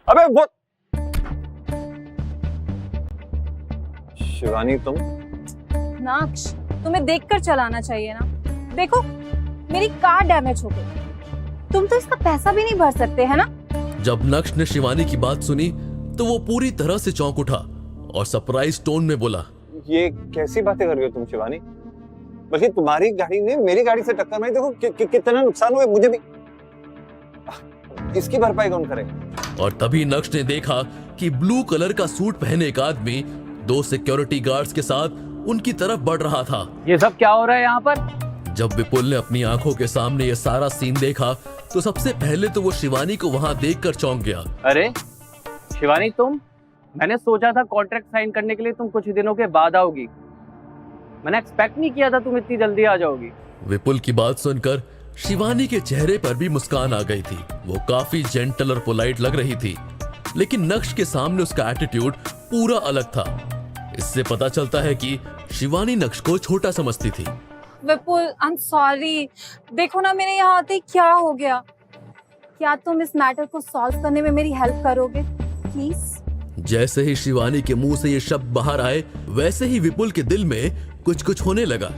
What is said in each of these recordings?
अबे वो शिवानी तुम। नाक्ष, तुम्हें देखकर चलाना चाहिए ना। देखो मेरी कार डैमेज हो गई, तुम तो इसका पैसा भी नहीं भर सकते है ना। जब नक्श ने शिवानी की बात सुनी तो वो पूरी तरह से चौंक उठा और सरप्राइज टोन में बोला, ये कैसी बातें कर रही हो तुम शिवानी? बल्कि तुम्हारी गाड़ी ने मेरी गाड़ी से टक्कर मारी, देखो कितना नुकसान हुआ मुझे भी। इसकी भरपाई कौन करेगा? और तभी नक्श ने देखा कि ब्लू कलर का सूट पहने एक आदमी 2 सिक्योरिटी गार्ड्स के साथ उनकी तरफ बढ़ रहा था। ये सब क्या हो रहा है यहाँ पर? जब विपुल ने अपनी आंखों के सामने ये सारा सीन देखा तो सबसे पहले तो वो शिवानी को वहां देखकर चौंक गया। अरे शिवानी तुम, मैंने सोचा था कॉन्ट्रैक्ट साइन करने के लिए तुम कुछ दिनों के बाद आओगी। मैंने एक्सपेक्ट नहीं किया था तुम इतनी जल्दी आ जाओगी। विपुल की बात सुनकर शिवानी के चेहरे पर भी मुस्कान आ गई थी। वो काफी जेंटल और पोलाइट लग रही थी, लेकिन नक्श के सामने उसका एटीट्यूड पूरा अलग था। इससे पता चलता है कि शिवानी नक्श को छोटा समझती थी। विपुल आई एम सॉरी, देखो ना मेरे यहाँ आते ही क्या हो गया। क्या तुम इस मैटर को सॉल्व करने में मेरी हेल्प करोगे प्लीज? जैसे ही शिवानी के मुंह से ये शब्द बाहर आए वैसे ही विपुल के दिल में कुछ होने लगा।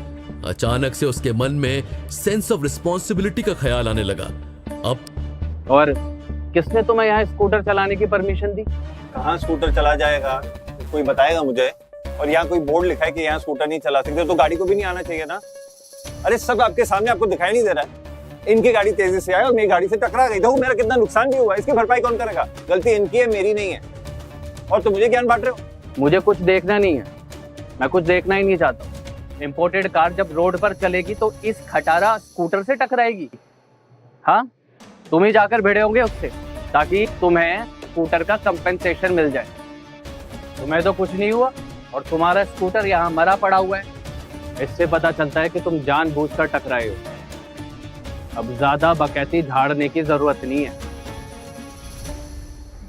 अचानक से उसके मन में सेंस ऑफ रिस्पॉन्सिबिलिटी का ख्याल आने लगा। अब और किसने तुम्हें यहाँ स्कूटर चलाने की परमिशन दी? कहाँ स्कूटर चला जाएगा, कोई बताएगा मुझे? और यहाँ कोई बोर्ड लिखा है कि यहाँ स्कूटर नहीं चला सकते, तो गाड़ी को भी नहीं आना चाहिए ना? अरे सब आपके सामने, आपको दिखाई नहीं दे रहा है? इनकी गाड़ी तेजी से आई और मेरी गाड़ी से टकरा गई, देखो मेरा कितना नुकसान भी हुआ। इसकी भरपाई कौन करेगा? गलती इनकी है, मेरी नहीं है। और तुम मुझे ज्ञान बांट रहे हो? मुझे कुछ देखना नहीं है, मैं कुछ देखना ही नहीं चाहता। इम्पोर्टेड कार जब रोड पर चलेगी तो इस खटारा स्कूटर से टकराएगी। हाँ, तुम ही जाकर भिड़े होंगे उससे ताकि तुम्हें स्कूटर का कंपेंसेशन मिल जाए। तुम्हें तो कुछ नहीं हुआ और तुम्हारा स्कूटर यहाँ मरा पड़ा हुआ है। इससे पता चलता है कि तुम जानबूझकर टकराए हो। अब ज्यादा बकैती झाड़ने की जरूरत नहीं है।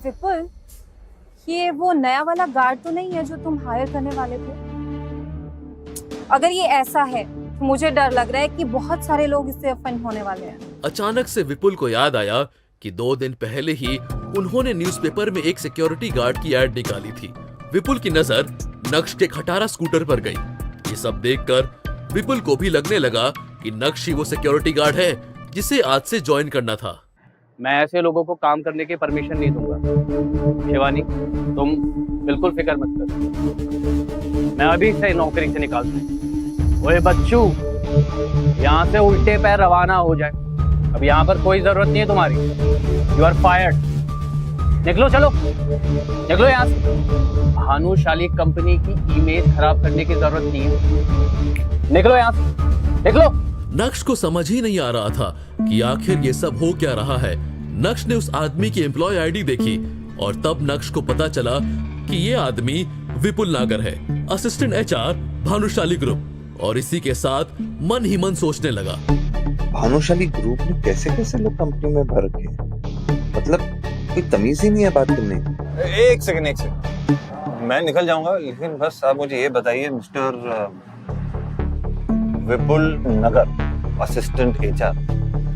विपुल, ये वो नया वाला गार्ड तो नहीं है जो तुम हायर करने वाले थे? अगर ये ऐसा है तो मुझे डर लग रहा है कि बहुत सारे लोग इससे ऑफेंड होने वाले हैं। अचानक से विपुल को याद आया कि 2 दिन पहले ही उन्होंने न्यूज़पेपर में एक सिक्योरिटी गार्ड की एड निकाली थी। विपुल की नजर नक्श के खटारा स्कूटर पर गई। ये सब देखकर विपुल को भी लगने लगा कि नक्श ही वो सिक्योरिटी गार्ड है जिसे आज से ज्वाइन करना था। मैं ऐसे लोगों को काम करने की परमिशन नहीं दूंगा। शिवानी, तुम बिल्कुल फिक्र मत करो, मैं अभी से नौकरी से निकाल दूं। ओए बच्चू, यहाँ से उल्टे पैर रवाना हो जाए। अब यहाँ पर कोई जरूरत नहीं है तुम्हारी। You are fired. निकलो, चलो निकलो यहाँ से। भानुशाली कंपनी की इमेज खराब करने की जरूरत नहीं है। निकलो यहाँ से, निकलो। नक्श को समझ ही नहीं आ रहा था कि आखिर ये सब हो क्या रहा है। नक्श ने उस आदमी की एम्प्लॉय आईडी देखी और तब नक्श को पता चला कि ये आदमी विपुल नागर है, असिस्टेंट एचआर भानुशाली ग्रुप। और इसी के साथ मन ही मन सोचने लगा, भानुशाली ग्रुप ने कैसे कैसे लोग कंपनी में भर रखे हैं? मतलब कोई तमीज ही नहीं है बात करने। एक सेकंड, मैं निकल जाऊंगा, लेकिन बस आप मुझे ये बताइए, मिस्टर विपुल नगर, असिस्टेंट एचआर।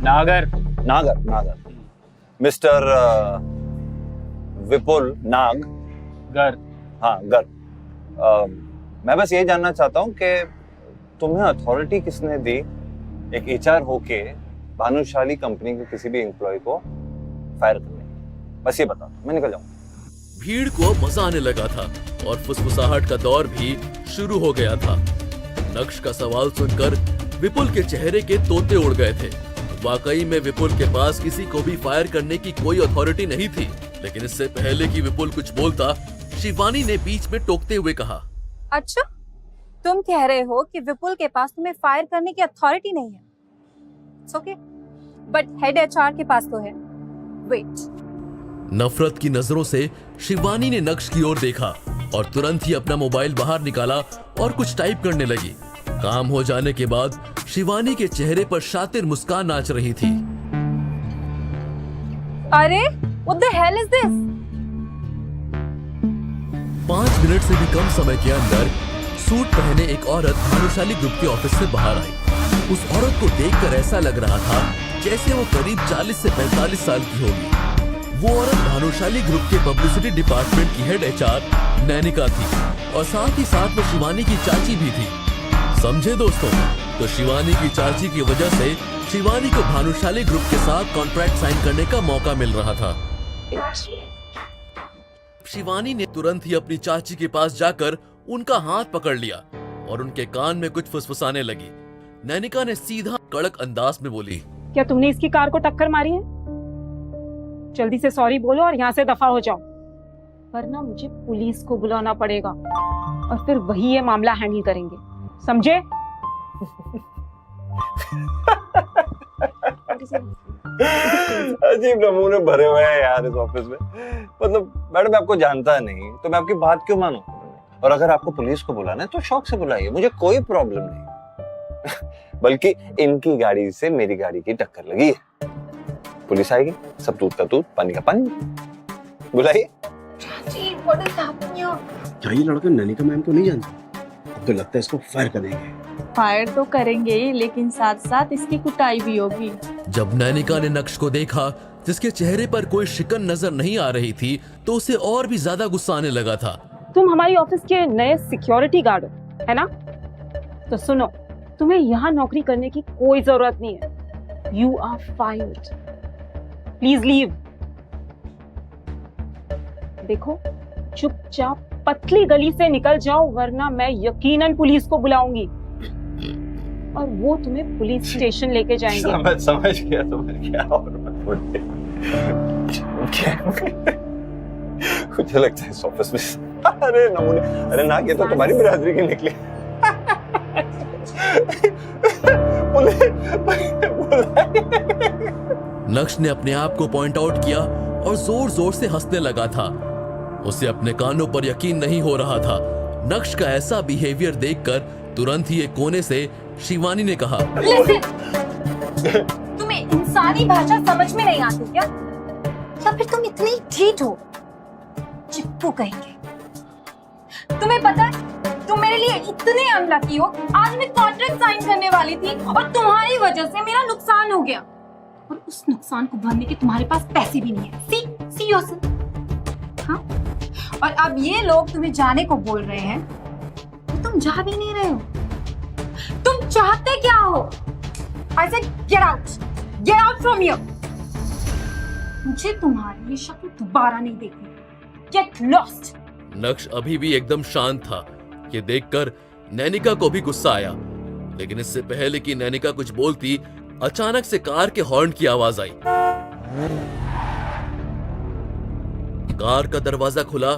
नागर मिस्टर विपुल नाग गर। हाँ गर। मैं बस ये जानना चाहता हूँ कि तुम्हें अथॉरिटी किसने दी एक एचआर होके भानुशाली कंपनी के किसी भी एम्प्लॉय को फायर करने? बस ये बता, मैं निकल जाऊंगा। भीड़ को अब मजा आने लगा था और फुसफुसाहट का दौर भी शुरू हो गया था। नक्श का सवाल सुनकर विपुल के चेहरे के तोते उड़ गए थे। वाकई में विपुल के पास किसी को भी फायर करने की कोई अथॉरिटी नहीं थी। लेकिन इससे पहले कि विपुल कुछ बोलता, शिवानी ने बीच में टोकते हुए कहा, अच्छा, तुम कह रहे हो कि विपुल के पास तुम्हें फायर करने की अथॉरिटी नहीं है? It's okay, but head HR के पास तो है। वेट। नफरत की नजरों से शिवानी ने नक्श की ओर देखा और तुरंत ही अपना मोबाइल बाहर निकाला और कुछ टाइप करने लगी। काम हो जाने के बाद शिवानी के चेहरे पर शातिर मुस्कान नाच रही थी। अरे what the hell is this? 5 minute से भी कम समय के अंदर सूट पहने एक औरत भानुशाली ग्रुप के ऑफिस से बाहर आई। उस औरत को देखकर ऐसा लग रहा था जैसे वो करीब 40 से 45 साल की होगी। वो औरत भानुशाली ग्रुप के पब्लिसिटी डिपार्टमेंट की हेड एचआर नैनिका थी और साथ ही साथ वो शिवानी की चाची भी थी। समझे दोस्तों? तो शिवानी की चाची की वजह से शिवानी को भानुशाली ग्रुप के साथ कॉन्ट्रैक्ट साइन करने का मौका मिल रहा था। शिवानी ने तुरंत ही अपनी चाची के पास जाकर उनका हाथ पकड़ लिया और उनके कान में कुछ फुसफुसाने लगी। नैनिका ने सीधा कड़क अंदाज में बोली, क्या तुमने इसकी कार को टक्कर मारी है? जल्दी से सॉरी बोलो और यहाँ से दफा हो जाओ, वरना मुझे पुलिस को बुलाना पड़ेगा और फिर वही ये मामला हैंडल करेंगे, समझे? अजीब नमूने भरे हुए हैं यार इस ऑफिस में। मतलब मैडम आपको जानता नहीं तो मैं आपकी बात क्यों मानूं? और अगर आपको पुलिस को बुलाना है तो शौक से बुलाइए, मुझे कोई प्रॉब्लम नहीं। बल्कि इनकी गाड़ी से मेरी गाड़ी की टक्कर लगी है, पुलिस आएगी, सब दूध का दूध पानी का पानी। बुलाइए। क्या ये लड़का नैनिका मैम को नहीं जानता? अब तो लगता है इसको फायर कर देंगे। फायर तो करेंगे ही, लेकिन साथ साथ इसकी कुटाई भी होगी। जब नैनिका ने नक्श को देखा जिसके चेहरे पर कोई शिकन नजर नहीं आ रही थी तो उसे और भी ज्यादा गुस्सा आने लगा था। तुम हमारी ऑफिस के नए सिक्योरिटी गार्ड हो, है ना? तो सुनो, तुम्हें यहाँ नौकरी करने की कोई जरूरत नहीं है। You are fired, please leave. देखो, चुपचाप पतली गली से निकल जाओ, वरना मैं यकीनन पुलिस को बुलाऊंगी और वो तुम्हें पुलिस स्टेशन लेके जाएंगे। समझ गया और मत बोलिए। मुझे लगता है इस ऑफिस में अरे नमूने, अरे ना, ये तो तुम्हारी बिरादरी की निकली। नक्श ने अपने आप को पॉइंट आउट किया और जोर जोर से हंसने लगा था। उसे अपने कानों पर यकीन नहीं हो रहा था। नक्श का ऐसा बिहेवियर देखकर तुरंत ही एक कोने से शिवानी ने कहा, तुम्हें इंसानी भाषा समझ में नहीं आती क्या? या फिर तुम इतनी ढीठ हो? चिप्पू कहेंगे। तुम्हें पता है तुम मेरे लिए इतने अनलकी हो। आज मैं कॉन्ट्रैक्ट साइन करने वाली थी और तुम्हारी वजह से मेरा नुकसान हो गया और उस नुकसान को भरने के तुम्हारे पास पैसे भी नहीं है। See yourself. हाँ, और अब ये लोग तुम्हें जाने को बोल रहे हैं तो तुम जा भी नहीं रहे हो। तुम चाहते क्या हो? I said get out from here। मुझे तुम्हारी ये शक्ल दोबारा नहीं देखनी। Get lost। नक्श अभी भी एकदम शांत था। ये देखकर नैनिका को भी गुस्सा आया, लेकिन इससे पहले कि नैनिका कुछ बोलती, अचानक से कार के हॉर्न की आवाज आई। कार का दरवाजा खुला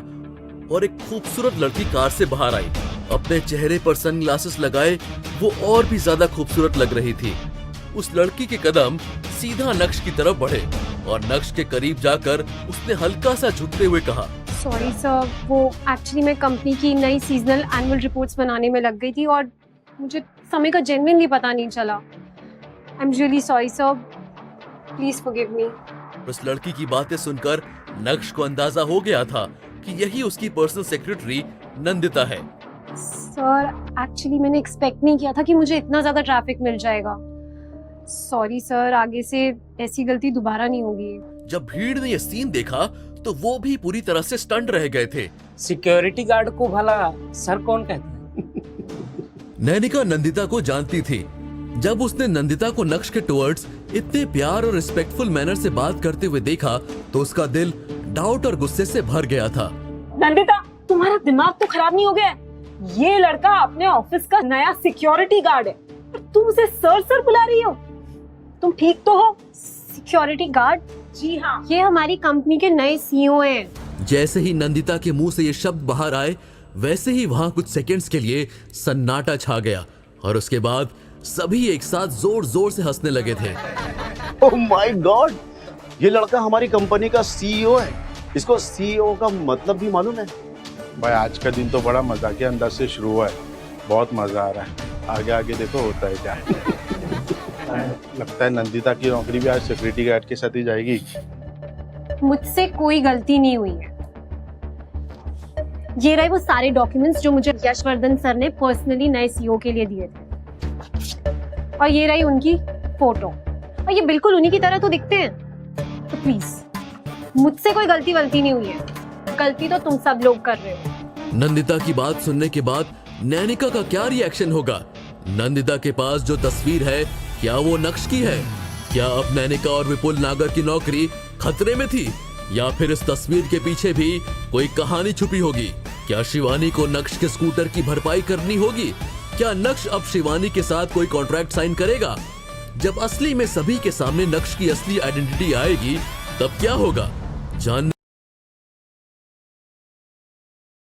और एक खूबसूरत लड़की कार से बाहर आई। अपने चेहरे पर सनग्लासेस लगाए वो और भी ज्यादा खूबसूरत लग रही थी। उस लड़की के कदम सीधा नक्श की तरफ बढ़े और नक्श के करीब जाकर उसने हल्का सा झुकते हुए कहा, सॉरी सर, वो एक्चुअली मैं कंपनी की नई सीजनल एनुअल रिपोर्ट्स बनाने में लग गई थी और मुझे समय का जेन्युइनली पता नहीं चला। I am really sorry sir, please forgive me. उस लड़की की बातें सुनकर नक्श को अंदाजा हो गया था कि यही उसकी पर्सनल सेक्रेटरी नंदिता है। सर, एक्चुअली मैंने एक्सपेक्ट नहीं किया था कि मुझे इतना ज्यादा ट्रैफिक मिल जाएगा। सॉरी सर, आगे से ऐसी गलती दोबारा नहीं होगी। जब भीड़ ने यह सीन देखा तो वो भी पूरी तरह से स्टंट रह गए थे। सिक्योरिटी गार्ड को भला सर कौन कहता है? नैनिका नंदिता को जानती थी। जब उसने नंदिता को नक्श के टुवर्ड्स इतने प्यार और रिस्पेक्टफुल मैनर से बात करते हुए देखा तो उसका दिल डाउट और गुस्से से भर गया था। नंदिता, तुम्हारा दिमाग तो खराब नहीं हो गया? ये लड़का अपने ऑफिस का नया सिक्योरिटी गार्ड है और तुम उसे सर बुला रही हो। तुम ठीक तो हो? Security guard? जी हाँ, ये हमारी कंपनी के नए सीईओ हैं। जैसे ही नंदिता के मुंह से ये शब्द बाहर आए वैसे ही वहां कुछ सेकंड्स के लिए सन्नाटा छा गया और उसके बाद सभी एक साथ जोर जोर से हंसने लगे थे। ओह माय गॉड, ये लड़का हमारी कंपनी का सीईओ है। इसको सीईओ का मतलब भी मालूम है? भाई आज का दिन तो बड़ा मजाकिया अंदाज से शुरू हुआ है, बहुत मजा आ रहा है। आगे आगे देखो होता है क्या। लगता है नंदिता की नौकरी भी आज सिक्योरिटी गार्ड के साथ ही जाएगी। मुझसे कोई गलती नहीं हुई है। ये रहे वो सारे डॉक्यूमेंट्स जो मुझे यशवर्धन सर ने पर्सनली नए सीईओ के लिए दिए थे, और ये रही उनकी फोटो, और ये बिल्कुल उन्हीं की तरह तो दिखते हैं। तो प्लीज मुझसे कोई गलती वलती नहीं हुई है, गलती तो तुम सब लोग कर रहे हो। नंदिता की बात सुनने के बाद नैनिका का क्या रिएक्शन होगा? नंदिता के पास जो तस्वीर है क्या वो नक्श की है? क्या अब नैनिका और विपुल नागर की नौकरी खतरे में थी, या फिर इस तस्वीर के पीछे भी कोई कहानी छुपी होगी? क्या शिवानी को नक्श के स्कूटर की भरपाई करनी होगी? क्या नक्श अब शिवानी के साथ कोई कॉन्ट्रैक्ट साइन करेगा? जब असली में सभी के सामने नक्श की असली आइडेंटिटी आएगी तब क्या होगा? जानने